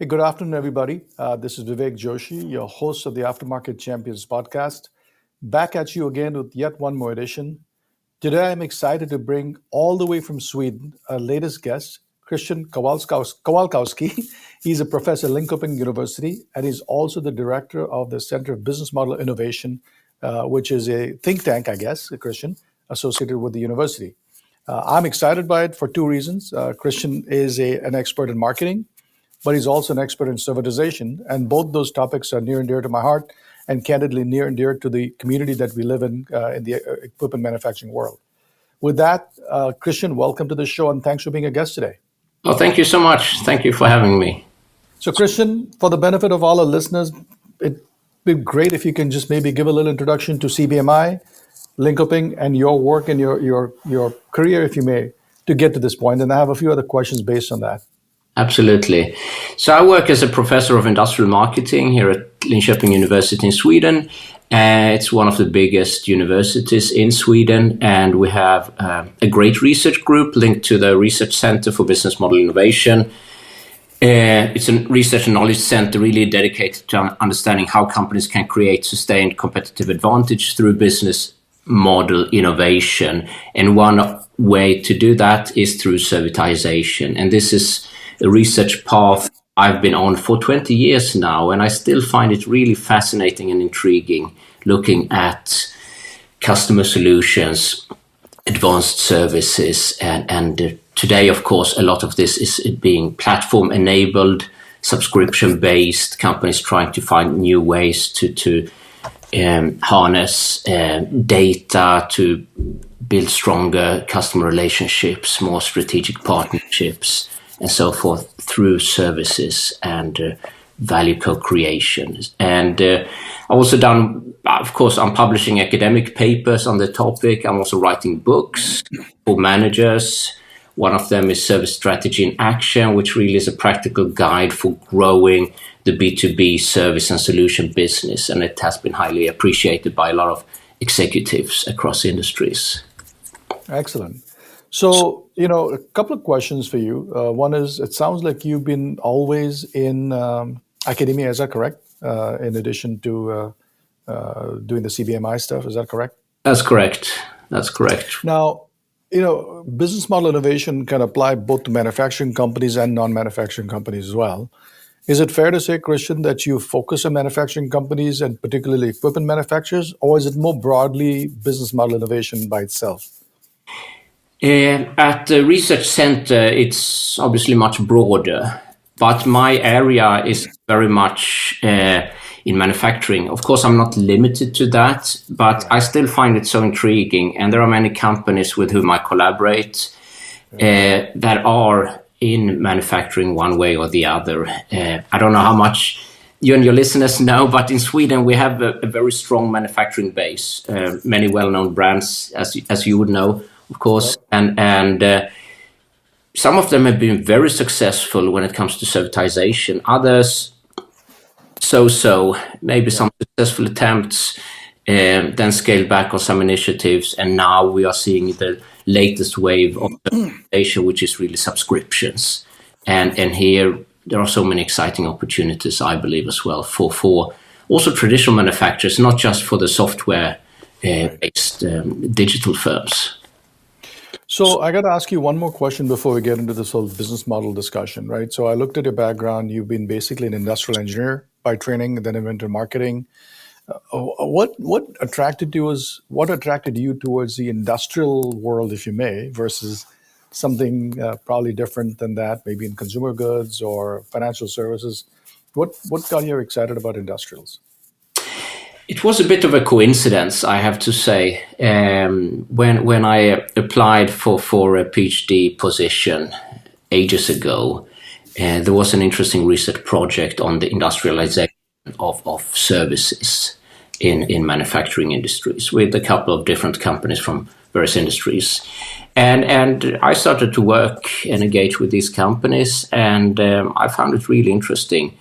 Hey, good afternoon, everybody. This is Vivek Joshi, your host of the Aftermarket Champions podcast. Back at you again with yet one more edition. Today, I'm excited to bring all the way from Sweden our latest guest, Christian Kowalkowski. He's a professor at Linköping University, and he's also the director of the Center of Business Model Innovation, which is a think tank, I guess, Christian, associated with the university. I'm excited by it for two reasons. Christian is an expert in marketing, but he's also an expert in servitization. And both those topics are near and dear to my heart and candidly near and dear to the community that we live in the equipment manufacturing world. With that, Christian, welcome to the show and thanks for being a guest today. Oh, thank you so much. Thank you for having me. So Christian, for the benefit of all our listeners, it'd be great if you can just maybe give a little introduction to CBMI, Linköping, and your work and your career, if you may, to get to this point. And I have a few other questions based on that. Absolutely. So I work as a professor of industrial marketing here at Linköping University in Sweden. It's one of the biggest universities in Sweden, and we have a great research group linked to the Research Center for Business Model Innovation. It's a research and knowledge center really dedicated to understanding how companies can create sustained competitive advantage through business model innovation. And one way to do that is through servitization. And this is a research path I've been on for 20 years now, and I still find it really fascinating and intriguing looking at customer solutions, advanced services, and today, of course, a lot of this is being platform-enabled, subscription-based, companies trying to find new ways to harness data to build stronger customer relationships, more strategic partnerships, and so forth through services and value co-creation. And I've also done, of course, I'm publishing academic papers on the topic. I'm also writing books for managers. One of them is Service Strategy in Action, which really is a practical guide for growing the B2B service and solution business. And it has been highly appreciated by a lot of executives across industries. Excellent. So, a couple of questions for you. One is, it sounds like you've been always in academia, is that correct? In addition to doing the CBMI stuff, is that correct? That's correct. Now, business model innovation can apply both to manufacturing companies and non-manufacturing companies as well. Is it fair to say, Christian, that you focus on manufacturing companies and particularly equipment manufacturers, or is it more broadly business model innovation by itself? At the research center, it's obviously much broader, but my area is very much in manufacturing. Of course, I'm not limited to that, but I still find it so intriguing. And there are many companies with whom I collaborate that are in manufacturing one way or the other. I don't know how much you and your listeners know, but in Sweden, we have a very strong manufacturing base, many well-known brands, as you would know, of course, and some of them have been very successful when it comes to servitization. Others, so maybe some successful attempts, then scaled back on some initiatives, and now we are seeing the latest wave of servitization, which is really subscriptions. And here there are so many exciting opportunities, I believe, as well for also traditional manufacturers, not just for the software-based digital firms. So I got to ask you one more question before we get into this whole business model discussion, right? So I looked at your background. You've been basically an industrial engineer by training, then went into marketing. What attracted you towards the industrial world, if you may, versus something probably different than that, maybe in consumer goods or financial services? What got you excited about industrials? It was a bit of a coincidence, I have to say. When I applied for a PhD position ages ago, there was an interesting research project on the industrialization of services in manufacturing industries with a couple of different companies from various industries. And I started to work and engage with these companies, and I found it really interesting.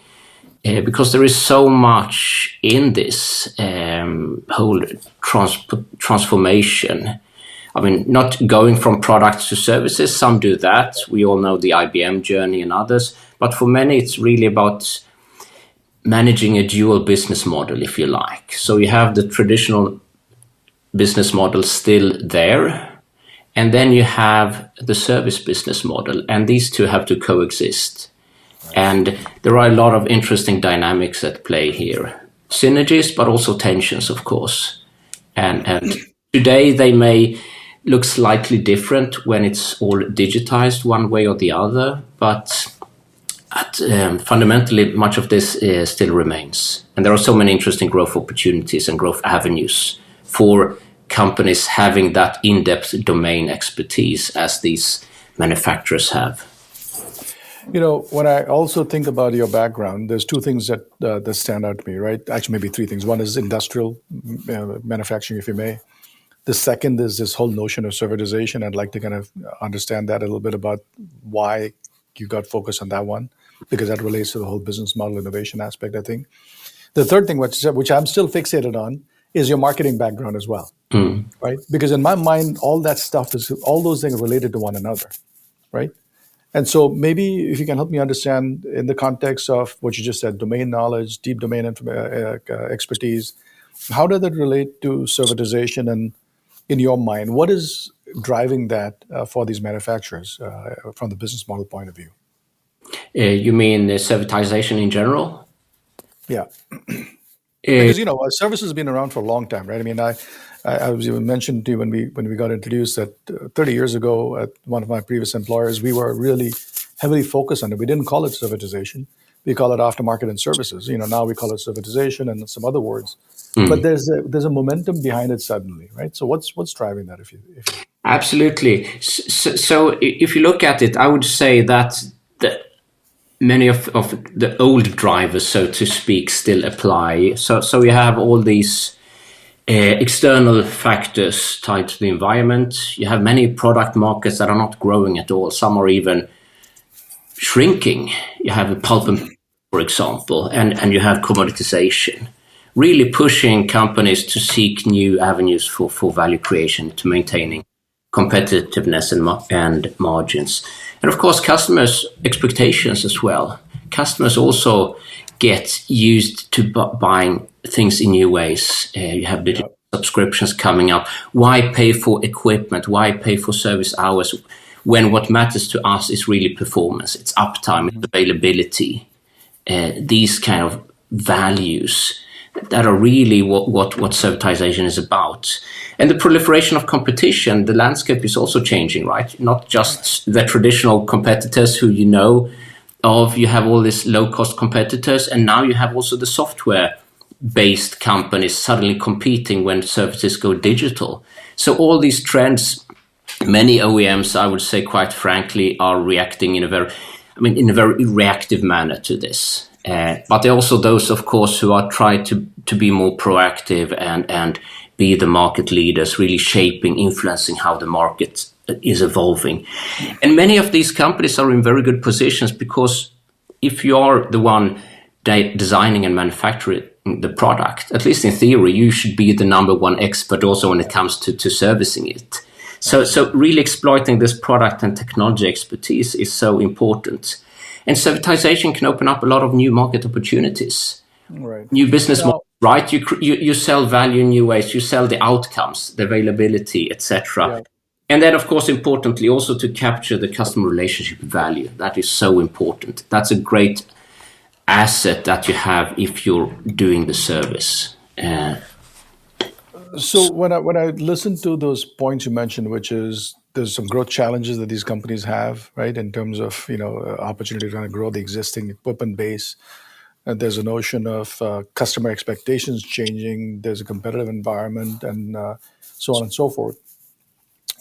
Because there is so much in this whole transformation. I mean, not going from products to services, some do that. We all know the IBM journey and others, But for many, it's really about managing a dual business model, if you like. So you have the traditional business model still there, and then you have the service business model, and these two have to coexist. And there are a lot of interesting dynamics at play here. Synergies, but also tensions, of course. And today they may look slightly different when it's all digitized one way or the other, but fundamentally, much of this still remains. And there are so many interesting growth opportunities and growth avenues for companies having that in-depth domain expertise as these manufacturers have. You know, when I also think about your background, there's two things that stand out to me, right? Actually, maybe three things. One is industrial manufacturing, if you may. The second is this whole notion of servitization. I'd like to kind of understand that a little bit about why you got focused on that one, because that relates to the whole business model innovation aspect, I think. The third thing, which I'm still fixated on, is your marketing background as well, right? Because in my mind, all those things are related to one another, right? And so maybe if you can help me understand in the context of what you just said, domain knowledge, deep domain expertise, how does that relate to servitization? And in your mind, what is driving that for these manufacturers from the business model point of view? You mean servitization in general? Yeah. Because, you know, service has been around for a long time, right? I mean, I was even mentioned to you when we got introduced that 30 years ago at one of my previous employers, we were really heavily focused on it. We didn't call it servitization. We call it aftermarket and services. You know, now we call it servitization and some other words. But there's a momentum behind it suddenly, right? So what's driving that? Absolutely. So if you look at it, I would say that many of the old drivers, so to speak, still apply. So you have all these external factors tied to the environment. You have many product markets that are not growing at all. Some are even shrinking. You have a pulp and paper, for example, and you have commoditization, really pushing companies to seek new avenues for value creation, to maintaining competitiveness and margins. And of course, customers' expectations as well. Customers also get used to buying things in new ways. You have digital subscriptions coming up. Why pay for equipment? Why pay for service hours when what matters to us is really performance? It's uptime, it's availability, these kind of values that are really what servitization is about. And the proliferation of competition, the landscape is also changing, right? Not just the traditional competitors who you know of, you have all these low-cost competitors, and now you have also the software-based companies suddenly competing when services go digital. So all these trends, many OEMs, I would say quite frankly, are reacting in a very reactive manner to this. But there are also those, of course, who are trying to be more proactive and be the market leaders, really shaping, influencing how the market is evolving. And many of these companies are in very good positions because if you are the one designing and manufacturing the product, at least in theory, you should be the number one expert also when it comes to servicing it. So really exploiting this product and technology expertise is so important. And servitization can open up a lot of new market opportunities, new business models, right? You sell value in new ways, you sell the outcomes, the availability, etc. Yeah. And then, of course, importantly, also to capture the customer relationship value. That is so important. That's a great asset that you have if you're doing the service. So when I listen to those points you mentioned, which is there's some growth challenges that these companies have, right, in terms of opportunity to grow the existing equipment base. And there's a notion of customer expectations changing. There's a competitive environment, and so on and so forth.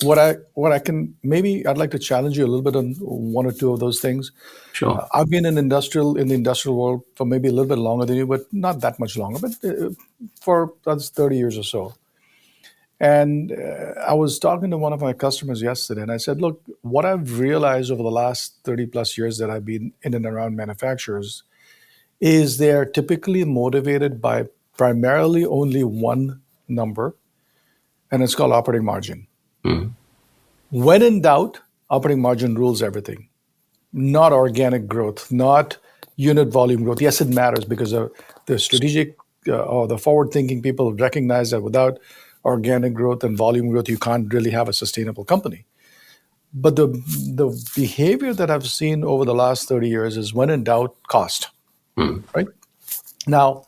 What I'd like to challenge you a little bit on one or two of those things. Sure. I've been in the industrial world for maybe a little bit longer than you, but not that much longer. But for that's 30 years or so. And I was talking to one of my customers yesterday, and I said, look, what I've realized over the last 30 plus years that I've been in and around manufacturers is they're typically motivated by primarily only one number, and it's called operating margin. Mm-hmm. When in doubt, operating margin rules everything. not organic growth, not unit volume growth. Yes, it matters because the strategic or the forward-thinking people recognize that without organic growth and volume growth, you can't really have a sustainable company. But the behavior that I've seen over the last 30 years is when in doubt, cost, right? Now,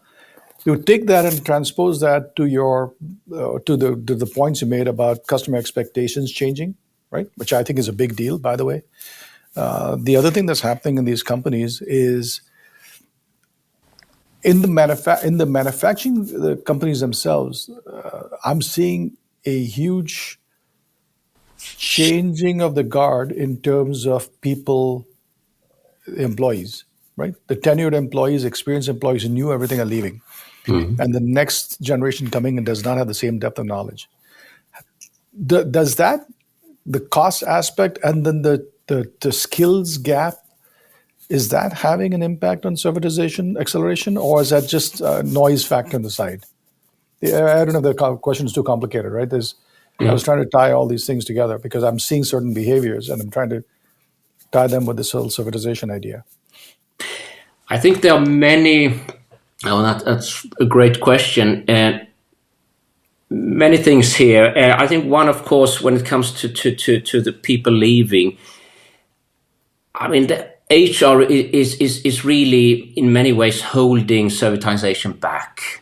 you take that and transpose that to your to the points you made about customer expectations changing, right? Which I think is a big deal, by the way. The other thing that's happening in these companies is in the manufacturing the companies themselves. I'm seeing a huge changing of the guard in terms of people, employees, right? The tenured employees, experienced employees who knew everything are leaving. And the next generation coming in does not have the same depth of knowledge. Does that, the cost aspect and then the skills gap, is that having an impact on servitization acceleration, or is that just a noise factor on the side? I don't know if the question is too complicated, right? I was trying to tie all these things together because I'm seeing certain behaviors and I'm trying to tie them with this whole servitization idea. I think there are many. Oh, that's a great question. Many things here. I think one, of course, when it comes to the people leaving, I mean, the HR is really in many ways holding servitization back.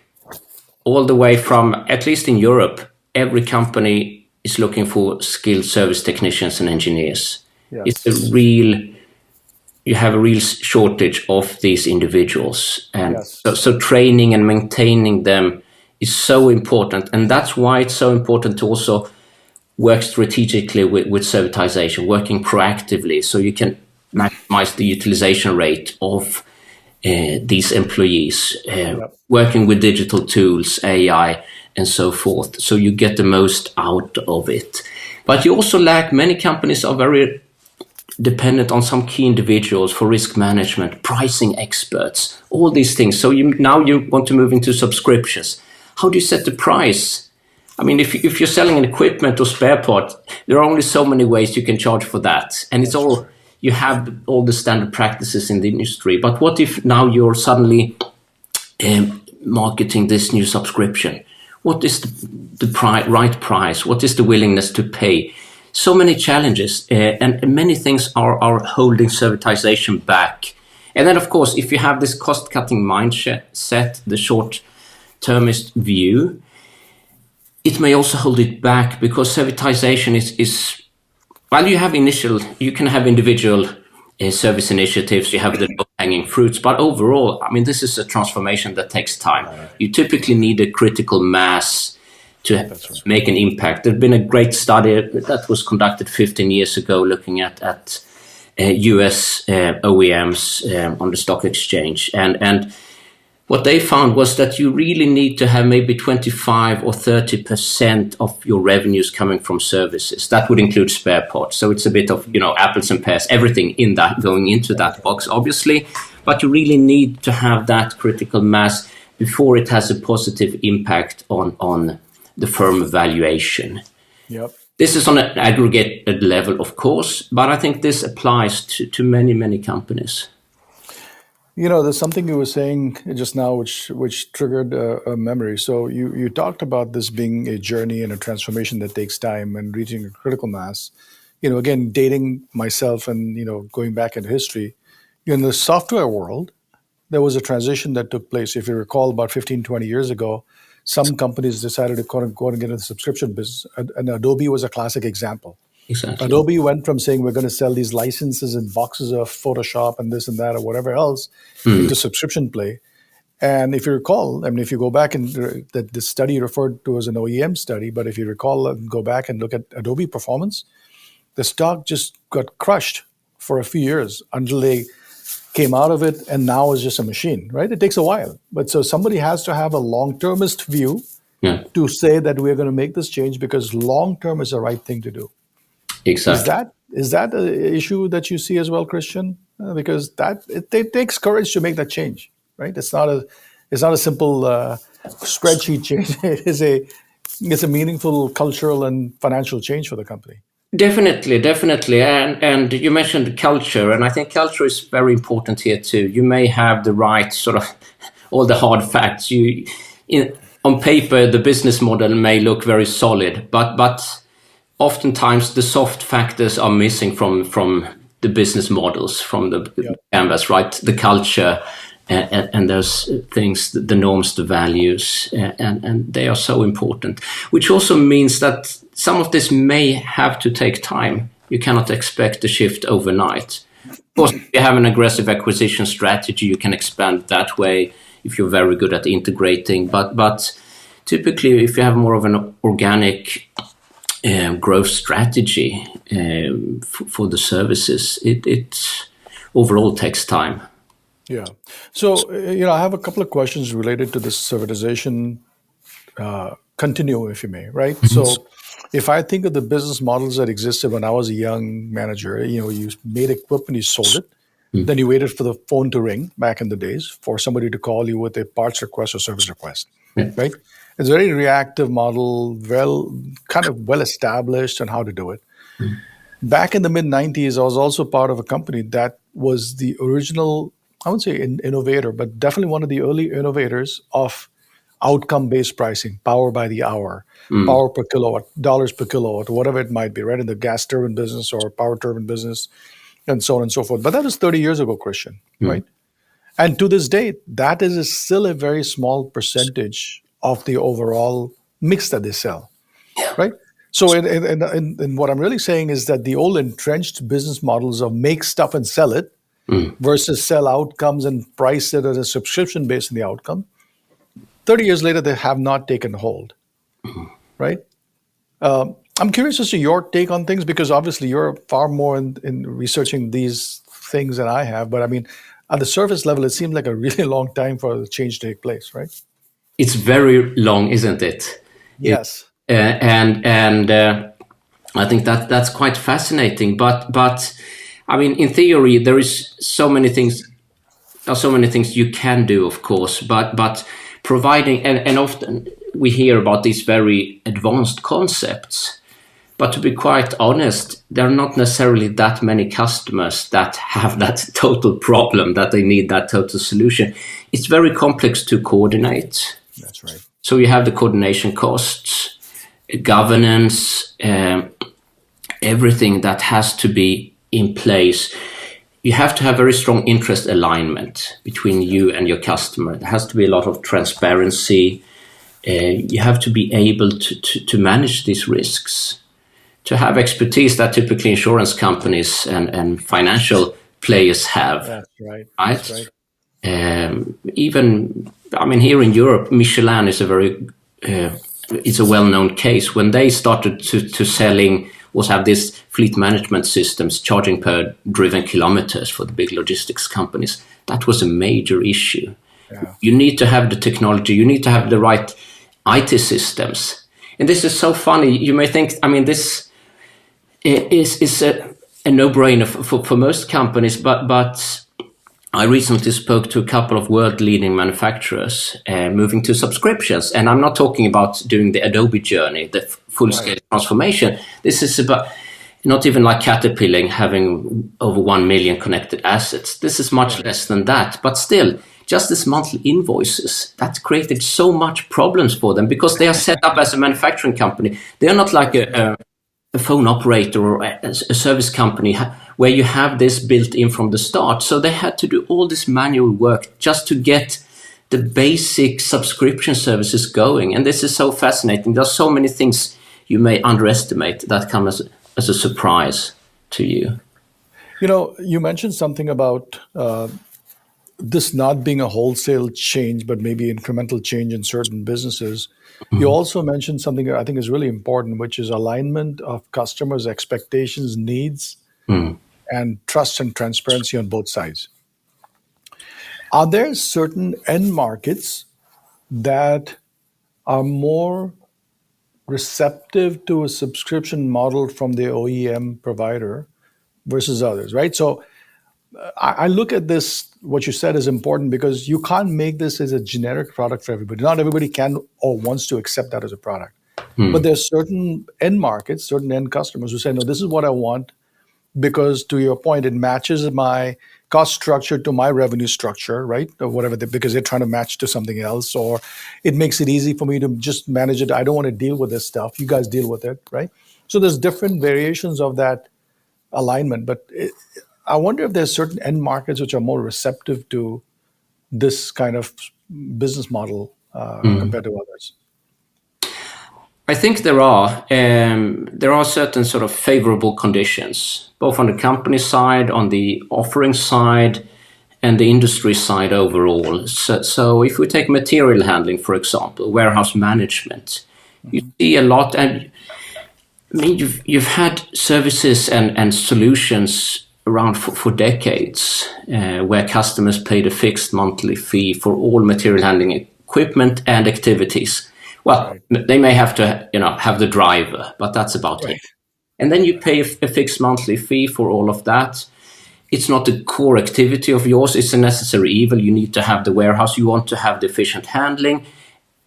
All the way from, at least in Europe, every company is looking for skilled service technicians and engineers. Yes. You have a real shortage of these individuals. And Yes. so training and maintaining them is so important. And that's why it's so important to also work strategically with servitization, working proactively so you can maximize the utilization rate of these employees, working with digital tools, AI, and so forth. So you get the most out of it. But you also lack, many companies are very dependent on some key individuals for risk management, pricing experts, all these things. So now you want to move into subscriptions. How do you set the price? I mean, if you're selling an equipment or spare part, there are only so many ways you can charge for that. And it's all, you have all the standard practices in the industry. But what if now you're suddenly marketing this new subscription? What is the right price? What is the willingness to pay? So many challenges, and many things are holding servitization back. And then, of course, if you have this cost-cutting mindset, the short-termist view, it may also hold it back because servitization is while you can have individual service initiatives, you have the low-hanging fruits, but overall, I mean, this is a transformation that takes time. You typically need a critical mass to make an impact. There's been a great study that was conducted 15 years ago looking at US OEMs on the stock exchange. And what they found was that you really need to have maybe 25 or 30% of your revenues coming from services. That would include spare parts. So it's a bit of, apples and pears, everything in that going into that box, obviously. But you really need to have that critical mass before it has a positive impact on the firm valuation. Yep. This is on an aggregated level, of course, but I think this applies to many, many companies. There's something you were saying just now which triggered a memory. So you talked about this being a journey and a transformation that takes time and reaching a critical mass. Again, dating myself and, going back into history, in the software world, there was a transition that took place. If you recall, about 15, 20 years ago, some companies decided to go and get into the subscription business. And Adobe was a classic example. Exactly. Adobe went from saying we're going to sell these licenses and boxes of Photoshop and this and that or whatever else into subscription play. And if you recall, I mean, if you go back and the study referred to as an OEM study, but if you recall and go back and look at Adobe performance, the stock just got crushed for a few years until they came out of it, and now is just a machine, right? It takes a while. But so somebody has to have a long-termist view to say that we're going to make this change because long-term is the right thing to do. Exactly. Is that an issue that you see as well, Christian? Because it takes courage to make that change, right? It's not a simple spreadsheet change. It's a meaningful cultural and financial change for the company. Definitely, and you mentioned culture, and I think culture is very important here too. You may have the right sort of all the hard facts. On paper, the business model may look very solid, but oftentimes the soft factors are missing from the business models, from the canvas, right? The culture, and those things, the norms, the values, and they are so important. Which also means that some of this may have to take time. You cannot expect a shift overnight. Of course, if you have an aggressive acquisition strategy, you can expand that way if you're very good at integrating. But typically, if you have more of an organic growth strategy for the services, it overall takes time. Yeah. So, I have a couple of questions related to this servitization continuum, if you may, right? So, if I think of the business models that existed when I was a young manager, you made equipment, you sold it, then you waited for the phone to ring back in the days for somebody to call you with a parts request or service request, right? It's a very reactive model, kind of well established on how to do it. Back in the mid 90s, I was also part of a company that was the original, I wouldn't say innovator, but definitely one of the early innovators of outcome-based pricing, power by the hour, power per kilowatt, dollars per kilowatt, whatever it might be, right? In the gas turbine business or power turbine business, and so on and so forth. But that was 30 years ago, Christian, right? And to this day, that is still a very small percentage of the overall mix that they sell, right? So in what I'm really saying is that the old entrenched business models of make stuff and sell it versus sell outcomes and price it as a subscription based on the outcome, 30 years later, they have not taken hold, right? I'm curious as to your take on things, because obviously you're far more in researching these things than I have. But I mean, at the surface level, it seems like a really long time for the change to take place, right? It's very long, isn't it? Yes. And I think that's quite fascinating. But I mean, in theory, there is so many things. There are so many things you can do, of course, but providing, and often we hear about these very advanced concepts, but to be quite honest, there are not necessarily that many customers that have that total problem, that they need that total solution. It's very complex to coordinate. That's right. So you have the coordination costs, governance, everything that has to be in place. You have to have very strong interest alignment between you and your customer. There has to be a lot of transparency. You have to be able to manage these risks, to have expertise that typically insurance companies and financial players have. That's right. Right? That's right. Even, I mean, here in Europe, Michelin is it's a well-known case. When they started to selling, have this fleet management systems charging per driven kilometers for the big logistics companies, that was a major issue. Yeah. You need to have the technology, you need to have the right IT systems. And this is so funny. You may think, I mean, this is a no-brainer for most companies, but I recently spoke to a couple of world-leading manufacturers moving to subscriptions. And I'm not talking about doing the Adobe journey, the full-scale transformation. This is about not even like Caterpillar having over 1 million connected assets. This is much less than that. But still, just as monthly invoices, that created so much problems for them because they are set up as a manufacturing company. They are not like a phone operator or a service company where you have this built in from the start. So they had to do all this manual work just to get the basic subscription services going. And this is so fascinating. There's so many things you may underestimate that come as a surprise to you. You know, you mentioned something about this not being a wholesale change, but maybe incremental change in certain businesses. Mm-hmm. You also mentioned something that I think is really important, which is alignment of customers' expectations, needs, and trust and transparency on both sides. Are there certain end markets that are more receptive to a subscription model from the OEM provider versus others, right? So I look at this, what you said is important because you can't make this as a generic product for everybody. Not everybody can or wants to accept that as a product. But there's certain end markets, certain end customers who say, no, this is what I want because, to your point, it matches my cost structure to my revenue structure, right? Or whatever, because they're trying to match to something else, or it makes it easy for me to just manage it. I don't want to deal with this stuff. You guys deal with it, right? So there's different variations of that alignment. But I wonder if there's certain end markets which are more receptive to this kind of business model compared to others. I think there are certain sort of favorable conditions, both on the company side, on the offering side, and the industry side overall. So if we take material handling, for example, warehouse management, you see a lot, and I mean, you've had services and solutions around for decades, where customers paid a fixed monthly fee for all material handling equipment and activities. Well, they may have to, have the driver, but that's about it. And then you pay a fixed monthly fee for all of that. It's not the core activity of yours. It's a necessary evil. You need to have the warehouse. You want to have the efficient handling.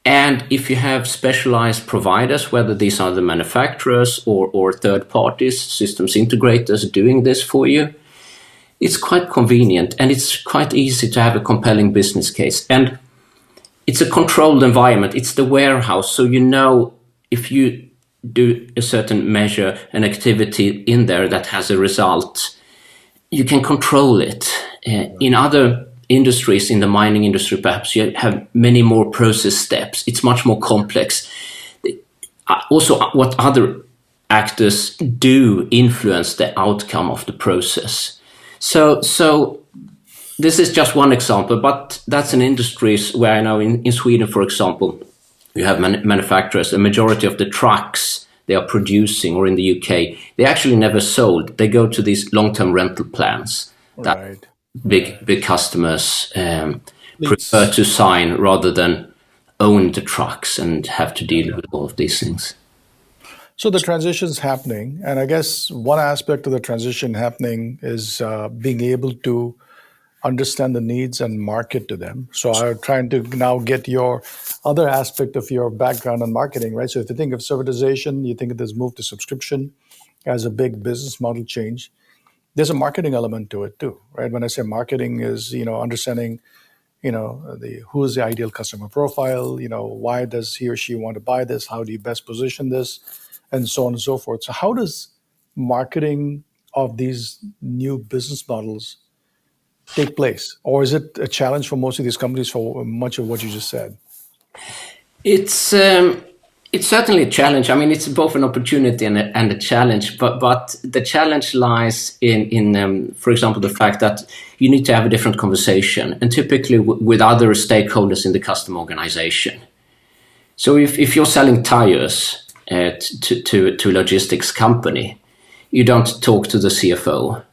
And if you have specialized providers, whether these are the manufacturers or third parties, systems integrators doing this for you, it's quite convenient and it's quite easy to have a compelling business case. And it's a controlled environment. It's the warehouse. So if you do a certain measure, an activity in there that has a result, you can control it. In other industries, in the mining industry, perhaps you have many more process steps. It's much more complex. Also, what other actors do influence the outcome of the process. So this is just one example, but that's an industry where I know in Sweden, for example, you have manufacturers. A majority of the trucks they are producing, or in the UK, they actually never sold. They go to these long-term rental plans that big customers prefer to sign rather than own the trucks and have to deal with all of these things. So the transition's happening, and I guess one aspect of the transition happening is being able to understand the needs and market to them. So I'm trying to now get your other aspect of your background on marketing, right? So if you think of servitization, you think of this move to subscription as a big business model change. There's a marketing element to it too, right? When I say marketing is, understanding, who is the ideal customer profile, why does he or she want to buy this? How do you best position this? And so on and so forth. So how does marketing of these new business models take place? Or is it a challenge for most of these companies for much of what you just said? It's certainly a challenge. I mean, it's both an opportunity and a challenge, but the challenge lies in for example, the fact that you need to have a different conversation, and typically with other stakeholders in the customer organization. So if you're selling tires to a logistics company, you don't talk to the CFO.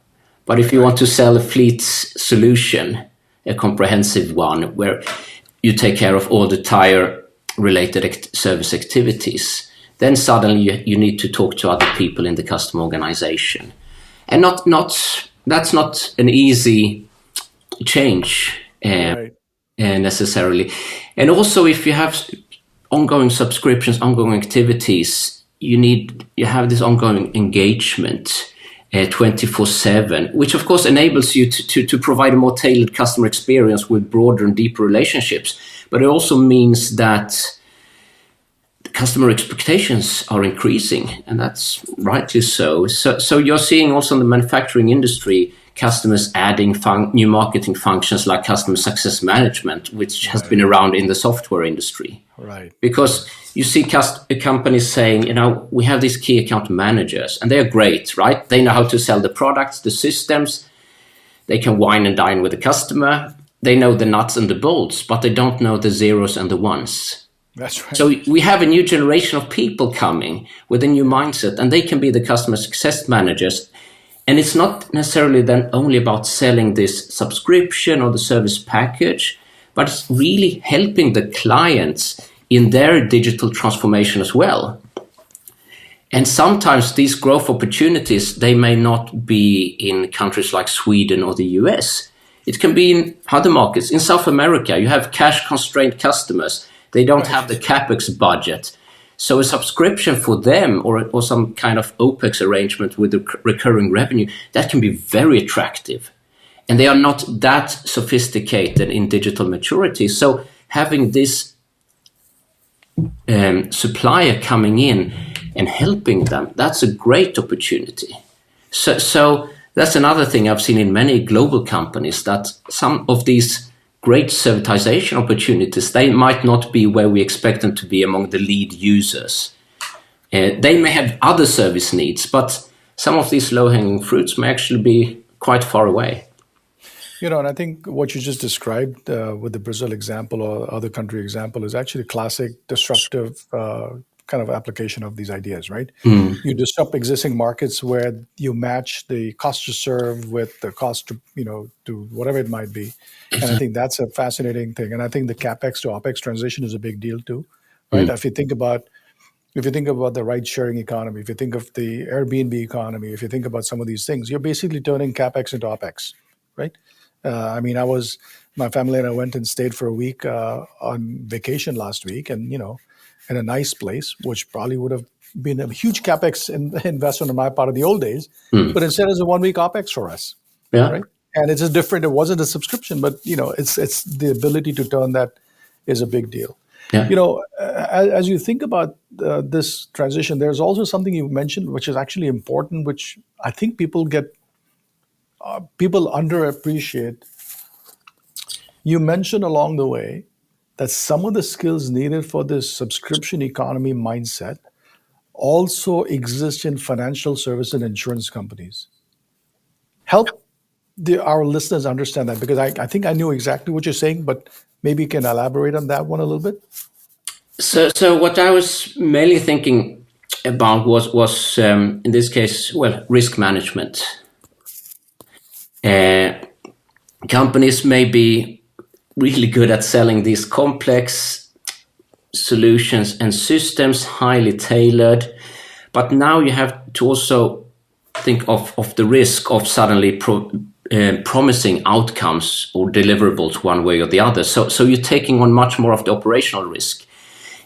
But if you want to sell a fleet solution, a comprehensive one, where you take care of all the tire-related service activities, then suddenly you need to talk to other people in the customer organization. And that's not an easy change necessarily. And also, if you have ongoing subscriptions, ongoing activities, you have this ongoing engagement 24/7, which of course enables you to provide a more tailored customer experience with broader and deeper relationships. But it also means that customer expectations are increasing, and that's rightly so. So you're seeing also in the manufacturing industry, customers adding new marketing functions like customer success management, which has been around in the software industry. Right. Because you see companies saying, we have these key account managers, and they're great, right? They know how to sell the products, the systems. They can wine and dine with the customer. They know the nuts and the bolts, but they don't know the zeros and the ones. That's right. So we have a new generation of people coming with a new mindset, and they can be the customer success managers. And it's not necessarily then only about selling this subscription or the service package, but it's really helping the clients in their digital transformation as well. And sometimes these growth opportunities, they may not be in countries like Sweden or the US. It can be in other markets. In South America, you have cash-constrained customers. They don't have the CapEx budget. So a subscription for them, or some kind of OPEX arrangement with the recurring revenue, that can be very attractive. And they are not that sophisticated in digital maturity. So having this supplier coming in and helping them, that's a great opportunity. So that's another thing I've seen in many global companies, that some of these great servitization opportunities, they might not be where we expect them to be among the lead users. They may have other service needs, but some of these low-hanging fruits may actually be quite far away. And I think what you just described with the Brazil example or other country example is actually classic disruptive kind of application of these ideas, right? You disrupt existing markets where you match the cost to serve with the cost to, to whatever it might be. And I think that's a fascinating thing. And I think the CapEx to OpEx transition is a big deal too, right? If you think about the ride sharing economy, if you think of the Airbnb economy, if you think about some of these things, you're basically turning CapEx into OpEx, right? My family and I went and stayed for a week on vacation last week, and in a nice place, which probably would have been a huge capex investment on my part of the old days, but instead it's a 1 week opex for us, right? And it's just different. It wasn't a subscription, but it's the ability to turn that is a big deal. As you think about this transition, there's also something you mentioned, which is actually important, which I think people underappreciate. You mentioned along the way that some of the skills needed for this subscription economy mindset also exist in financial service and insurance companies. Help our listeners understand that, because I think I knew exactly what you're saying, but maybe you can elaborate on that one a little bit. So what I was mainly thinking about was in this case, risk management. Companies may be really good at selling these complex solutions and systems, highly tailored, but now you have to also think of the risk of suddenly promising outcomes or deliverables one way or the other. So you're taking on much more of the operational risk,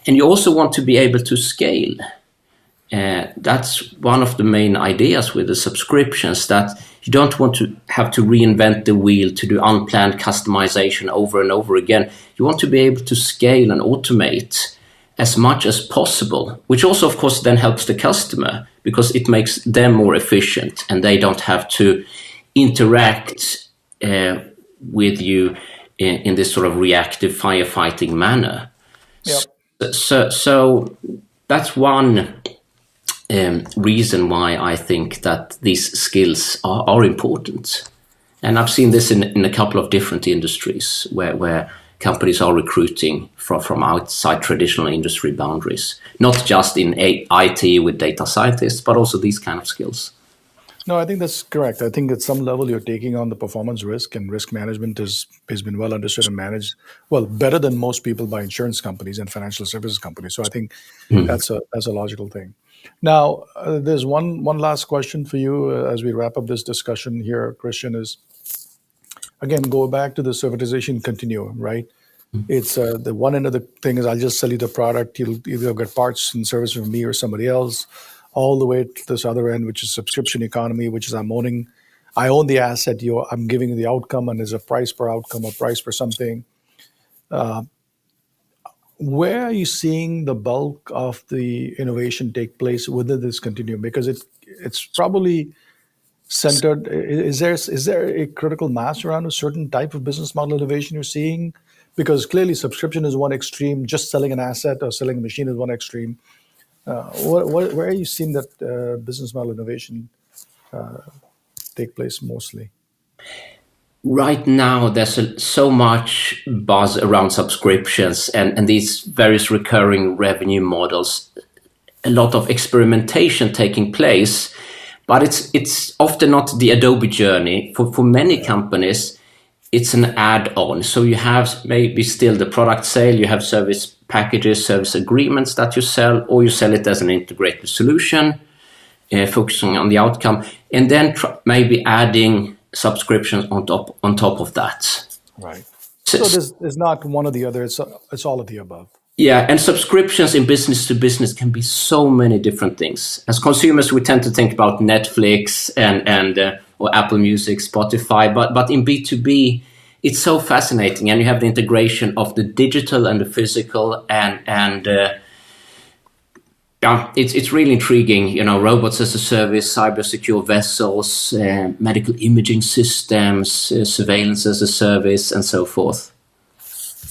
and you also want to be able to scale. That's one of the main ideas with the subscriptions, that you don't want to have to reinvent the wheel to do unplanned customization over and over again. You want to be able to scale and automate as much as possible, which also, of course, then helps the customer because it makes them more efficient and they don't have to interact with you in this sort of reactive firefighting manner. Yep. So that's one reason why I think that these skills are important. And I've seen this in a couple of different industries where companies are recruiting from outside traditional industry boundaries, not just in IT with data scientists, but also these kind of skills. No, I think that's correct. I think at some level you're taking on the performance risk, and risk management has been well understood and managed better than most people by insurance companies and financial services companies. So I think that's a logical thing. Now, there's one last question for you as we wrap up this discussion here, Christian, is, again, go back to the servitization continuum, right? It's the one end of the thing is I'll just sell you the product. You'll either get parts and service from me or somebody else, all the way to this other end, which is subscription economy, which is I own the asset, I'm giving you the outcome, and there's a price per outcome, a price per something. Where are you seeing the bulk of the innovation take place within this continuum? Because it's probably centered. Is there a critical mass around a certain type of business model innovation you're seeing? Because clearly subscription is one extreme, just selling an asset or selling a machine is one extreme. Where are you seeing that business model innovation take place mostly? Right now, there's so much buzz around subscriptions and these various recurring revenue models. A lot of experimentation taking place, but it's often not the Adobe journey. For many companies, it's an add-on. So you have maybe still the product sale, you have service packages, service agreements that you sell, or you sell it as an integrated solution, focusing on the outcome, and then maybe adding subscriptions on top of that. Right. So there's not one or the other. It's all of the above. Yeah, and subscriptions in business to business can be so many different things. As consumers, we tend to think about Netflix and or Apple Music, Spotify, but in B2B, it's so fascinating, and you have the integration of the digital and the physical, and yeah, it's really intriguing. You know, robots as a service, cyber secure vessels, medical imaging systems, surveillance as a service, and so forth.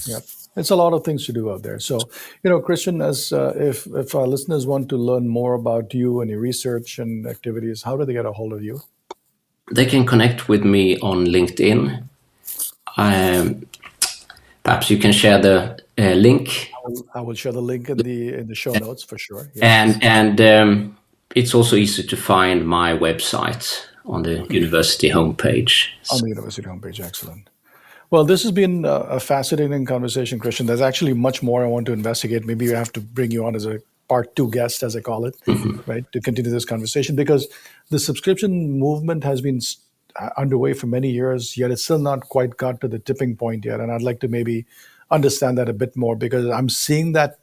Yeah, it's a lot of things to do out there. So, Christian, as if our listeners want to learn more about you and your research and activities, how do they get a hold of you? They can connect with me on LinkedIn. Perhaps you can share the link. I will share the link in the show notes for sure. Yes. And it's also easy to find my website on the university homepage. On the university homepage, excellent. Well, this has been a fascinating conversation, Christian. There's actually much more I want to investigate. Maybe we have to bring you on as a part 2 guest, as I call it, right, to continue this conversation, because the subscription movement has been underway for many years, yet it's still not quite got to the tipping point yet. And I'd like to maybe understand that a bit more, because I'm seeing that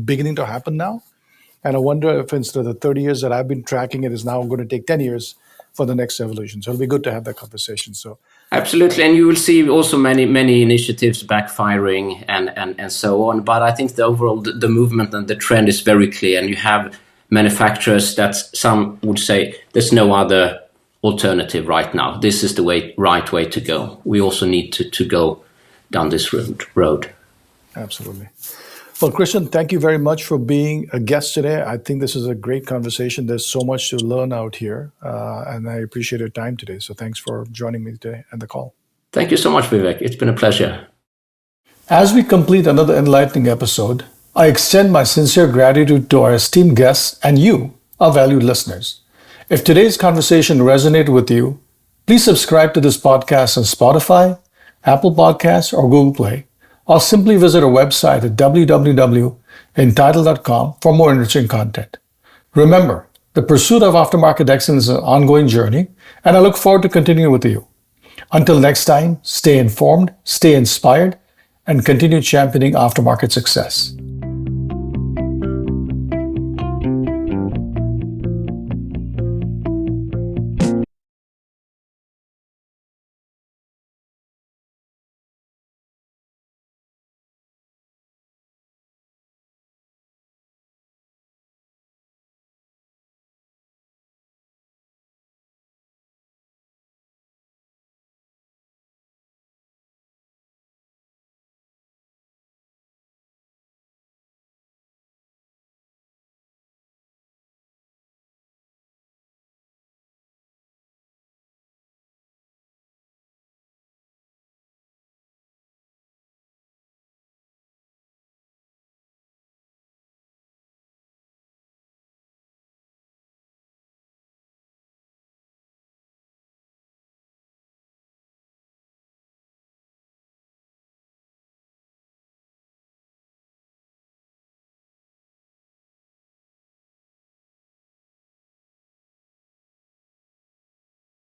beginning to happen now. And I wonder if instead of the 30 years that I've been tracking, it is now going to take 10 years for the next evolution. So it'll be good to have that conversation. So absolutely, and you will see also many initiatives backfiring and so on. But I think the overall the movement and the trend is very clear, and you have manufacturers that some would say there's no other alternative right now. This is the right way to go. We also need to go down this road. Absolutely. Well, Christian, thank you very much for being a guest today. I think this is a great conversation. There's so much to learn out here, and I appreciate your time today. So thanks for joining me today and the call. Thank you so much, Vivek. It's been a pleasure. As we complete another enlightening episode, I extend my sincere gratitude to our esteemed guests and you, our valued listeners. If today's conversation resonated with you, please subscribe to this podcast on Spotify, Apple Podcasts, or Google Play, or simply visit our website at www.entitled.com for more enriching content. Remember, the pursuit of aftermarket excellence is an ongoing journey, and I look forward to continuing with you. Until next time, stay informed, stay inspired, and continue championing aftermarket success.